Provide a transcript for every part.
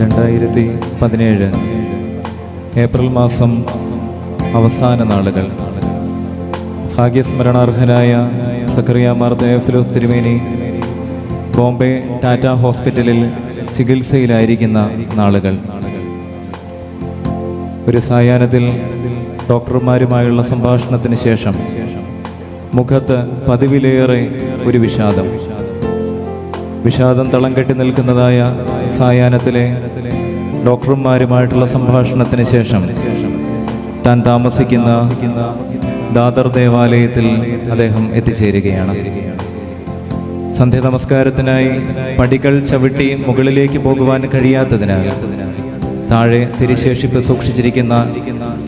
2017 April മാസം അവസാന നാളുകൾ. ഭാഗ്യസ്മരണാർഹനായ സക്കറിയ മാർ തെയോഫിലോസ് തിരുമേനി ബോംബെ ടാറ്റ ഹോസ്പിറ്റലിൽ ചികിത്സയിലായിരിക്കുന്ന നാളുകൾ. ഒരു സായാഹ്നത്തിൽ ഡോക്ടർമാരുമായുള്ള സംഭാഷണത്തിന് ശേഷം മുഖത്ത് പതിവിലേറെ ഒരു വിഷാദം തളം കെട്ടി നിൽക്കുന്നതായ സായാഹ്നത്തിലെ ഡോക്ടർമാരുമായിട്ടുള്ള സംഭാഷണത്തിന് ശേഷം താൻ താമസിക്കുന്ന ദാദർ ദേവാലയത്തിൽ അദ്ദേഹം എത്തിച്ചേരുകയാണ്. സന്ധ്യ നമസ്കാരത്തിനായി പടികൾ ചവിട്ടി മുകളിലേക്ക് പോകുവാൻ കഴിയാത്തതിനാൽ താഴെ തിരുശേഷിപ്പ് സൂക്ഷിച്ചിരിക്കുന്ന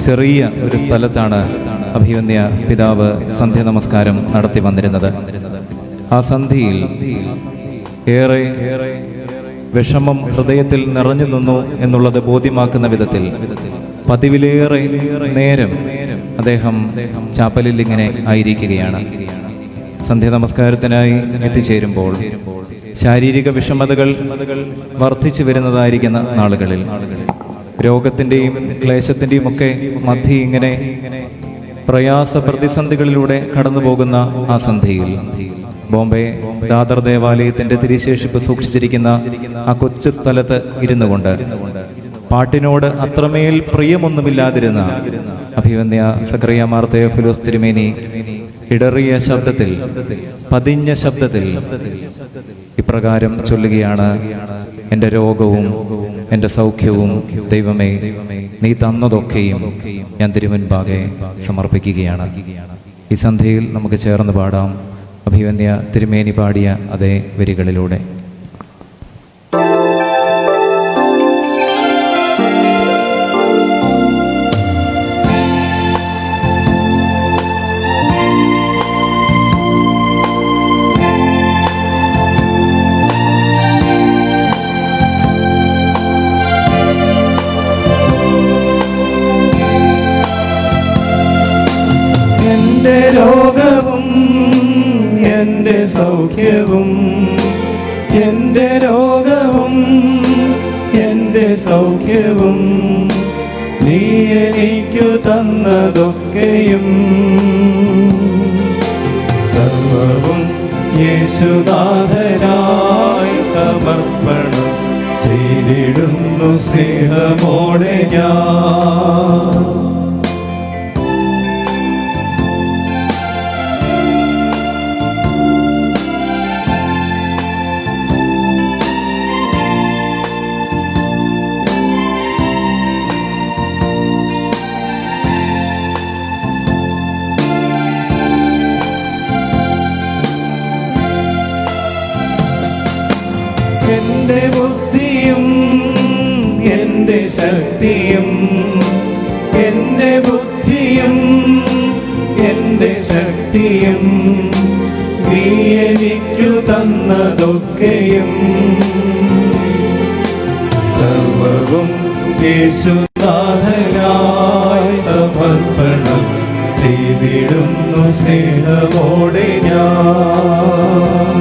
ചെറിയ ഒരു സ്ഥലത്താണ് അഭിവന്യ പിതാവ് സന്ധ്യ നമസ്കാരം നടത്തി വന്നിരുന്നത്. ആ സന്ധ്യയിൽ ഏറെ വിഷമം ഹൃദയത്തിൽ നിറഞ്ഞു നിന്നു എന്നുള്ളത് ബോധ്യമാക്കുന്ന വിധത്തിൽ പതിവിലേറെ നേരം അദ്ദേഹം ചാപ്പലിൽ ഇങ്ങനെ ആയിരിക്കുകയാണ്. സന്ധ്യ നമസ്കാരത്തിനായി എത്തിച്ചേരുമ്പോൾ ശാരീരിക വിഷമതകൾ വർദ്ധിച്ചു വരുന്നതായിരിക്കുന്ന നാളുകളിൽ രോഗത്തിൻ്റെയും ക്ലേശത്തിൻ്റെയും ഒക്കെ മധ്യ ഇങ്ങനെ പ്രയാസ പ്രതിസന്ധികളിലൂടെ കടന്നു പോകുന്ന ആ സന്ധ്യയിൽ ബോംബെ ദാദർ ദേവാലയത്തിന്റെ തിരുശേഷിപ്പ് സൂക്ഷിച്ചിരിക്കുന്ന ആ കൊച്ചു സ്ഥലത്ത് ഇരുന്നു കൊണ്ട് പാട്ടിനോട് അത്രമേൽ പ്രിയമൊന്നുമില്ലാതിരുന്ന അഭിവന്യ സക്കറിയ മാർ തെയോഫിലോസ് തിരുമേനി ഇടറിയ ശബ്ദത്തിൽ, പതിഞ്ഞ ശബ്ദത്തിൽ ഇപ്രകാരം ചൊല്ലുകയാണ്: എൻ്റെ രോഗവും എൻ്റെ സൗഖ്യവും ദൈവമേ നീ തന്നതൊക്കെയും ഞാൻ തിരുമുൻപാകെ സമർപ്പിക്കുകയാണ്. ഈ സന്ധ്യയിൽ നമുക്ക് ചേർന്ന് പാടാം അഭിവന്യ തിരുമേനി പാടിയ അതേ വരികളിലൂടെ. എൻ്റെ രോഗവും എൻ്റെ സൗഖ്യവും, എൻ്റെ രോഗവും എൻ്റെ സൗഖ്യവും നീ എനിക്കു തന്നതൊക്കെയും സർവവും യേശുനാഥനായി സമർപ്പണം ചെയ്തിടുന്നു സ്നേഹമോടെ ഞാൻ. എൻ്റെ ബുദ്ധിയും എൻ്റെ ശക്തിയും, എൻ്റെ ബുദ്ധിയും എൻ്റെ ശക്തിയും നീ എനിക്കു തന്നതൊക്കെയും സർവവും യേശുനാഥനായി സമർപ്പണം ചെയ്തിടുന്നു സ്നേഹമോടെ ഞാൻ.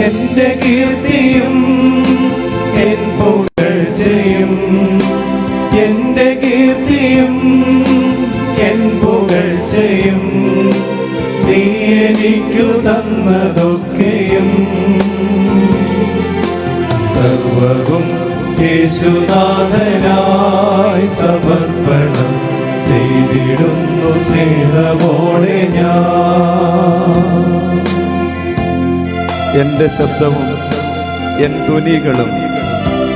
എൻ്റെ കീർത്തിയും എൻ പുകഴ്ചയും, എൻ്റെ കീർത്തിയും എൻ പുകഴ്ചയും നീ എനിക്കു തന്നതൊക്കെയും സർവവും യേശുനാഥനായി സമർപ്പണം ചെയ്തിടുന്നു സ്നേഹമോടെ ഞാൻ. എൻ്റെ ശബ്ദവും എൻ ധ്വനികളും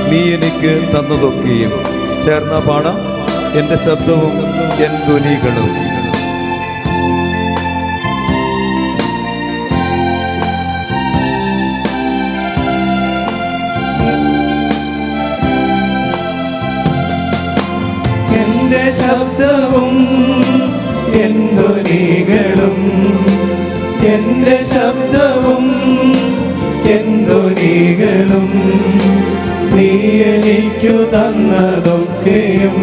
നീ എനിക്ക് തന്നതൊക്കെയും. ചേർന്ന പാടാം. എൻ്റെ ശബ്ദവും എൻ ധ്വനികളും. എൻ്റെ ശബ്ദവും എൻ ധ്വനികളും എന്റെ ശബ്ദവും എൻ ധ്വനികളും നീ എനിക്കു തന്നതൊക്കെയും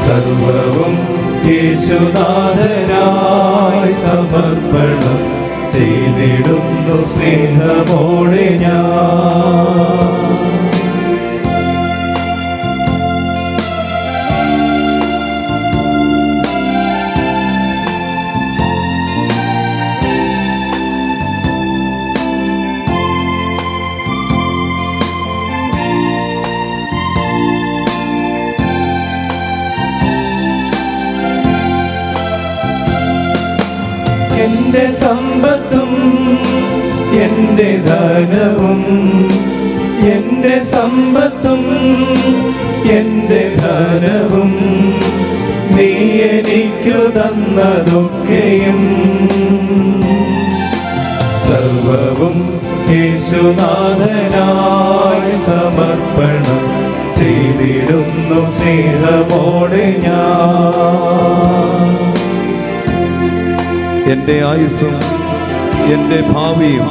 സർവവും യേശുനാഥനായി സമർപ്പണം ചെയ്തിടുന്നു സ്നേഹമോടെ ഞാൻ. എന്റെ സമ്പത്തും എന്റെ ധനവും എന്റെ സമ്പത്തും എന്റെ ധനവും നീ എനിക്കു തന്നതൊക്കെയും സർവവും യേശുനാഥനായി സമർപ്പണം ചെയ്തിടുന്നു സ്നേഹമോടെ ഞാൻ. എൻ്റെ ആയുസ്സും എൻ്റെ ഭാവിയും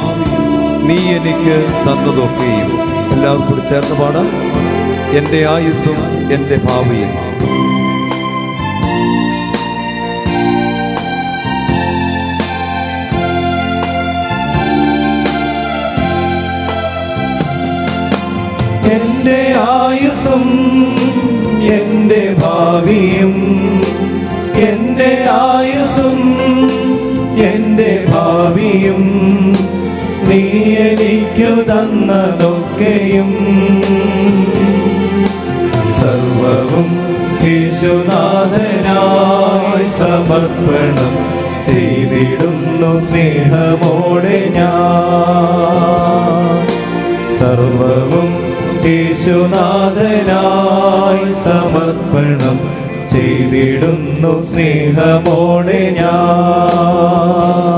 നീ എനിക്ക് തന്നതൊക്കെയും. എല്ലാവരും കൂടി ചേർന്ന് പാടാം. എൻ്റെ ആയുസ്സും എൻ്റെ ഭാവിയും. എന്റെ ആയുസ്സും എന്റെ ഭാവിയും എന്റെ ആയുസ്സും എന്റെ ഭാവിയും നീ എനിക്കു തന്നതൊക്കെയും സർവവും യേശുനാഥനായി സമർപ്പണം ചെയ്തിടുന്നു സ്നേഹമോടെ ഞാൻ. സർവവും യേശുനാഥനായി സമർപ്പണം ചെയ്തിടുന്നു സ്നേഹമോടെ ഞാൻ.